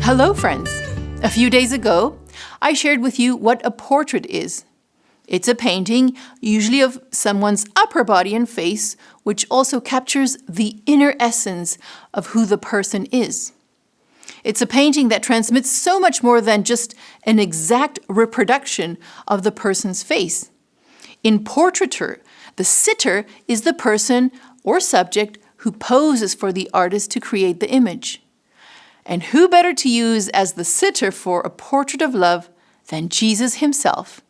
Hello, friends. A few days ago, I shared with you what a portrait is. It's a painting, usually of someone's upper body and face, which also captures the inner essence of who the person is. It's a painting that transmits so much more than just an exact reproduction of the person's face. In portraiture, the sitter is the person or subject who poses for the artist to create the image. And who better to use as the sitter for a portrait of love than Jesus himself?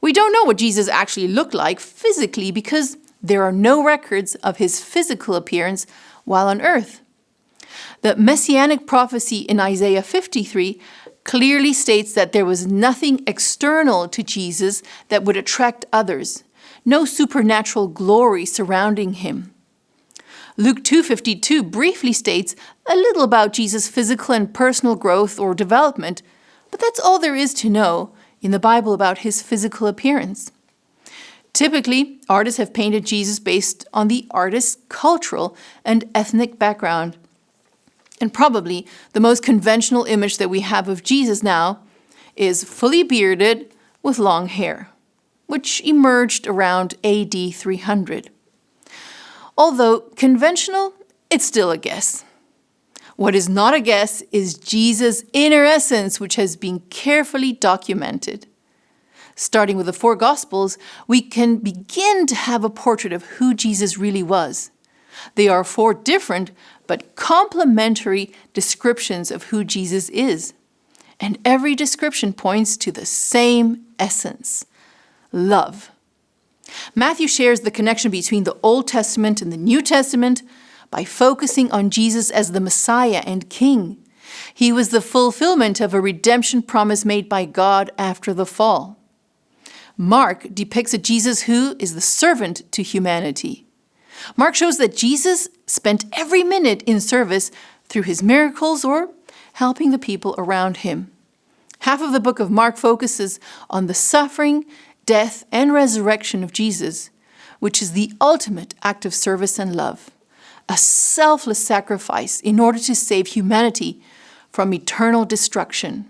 We don't know what Jesus actually looked like physically because there are no records of his physical appearance while on earth. The messianic prophecy in Isaiah 53 clearly states that there was nothing external to Jesus that would attract others, no supernatural glory surrounding him. Luke 2:52 briefly states a little about Jesus' physical and personal growth or development, but that's all there is to know in the Bible about his physical appearance. Typically, artists have painted Jesus based on the artist's cultural and ethnic background. And probably the most conventional image that we have of Jesus now is fully bearded with long hair, which emerged around AD 300. Although conventional, it's still a guess. What is not a guess is Jesus' inner essence, which has been carefully documented. Starting with the four Gospels, we can begin to have a portrait of who Jesus really was. They are four different but complementary descriptions of who Jesus is. And every description points to the same essence: love. Matthew shares the connection between the Old Testament and the New Testament by focusing on Jesus as the Messiah and King. He was the fulfillment of a redemption promise made by God after the fall. Mark depicts a Jesus who is the servant to humanity. Mark shows that Jesus spent every minute in service through his miracles or helping the people around him. Half of the book of Mark focuses on the suffering, death, and resurrection of Jesus, which is the ultimate act of service and love, a selfless sacrifice in order to save humanity from eternal destruction.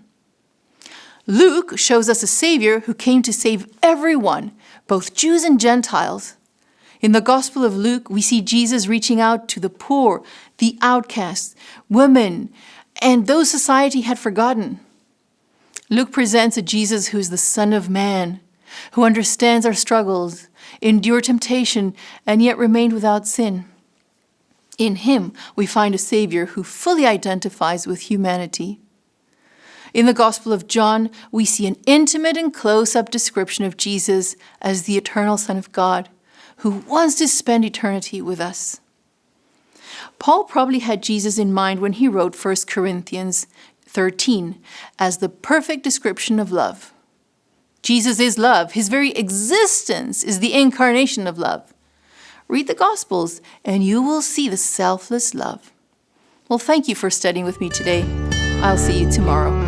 Luke shows us a Savior who came to save everyone, both Jews and Gentiles. In the Gospel of Luke, we see Jesus reaching out to the poor, the outcasts, women, and those society had forgotten. Luke presents a Jesus who is the Son of Man, who understands our struggles, endured temptation, and yet remained without sin. In him, we find a Savior who fully identifies with humanity. In the Gospel of John, we see an intimate and close-up description of Jesus as the eternal Son of God, who wants to spend eternity with us. Paul probably had Jesus in mind when he wrote 1 Corinthians 13 as the perfect description of love. Jesus is love. His very existence is the incarnation of love. Read the Gospels and you will see the selfless love. Well, thank you for studying with me today. I'll see you tomorrow.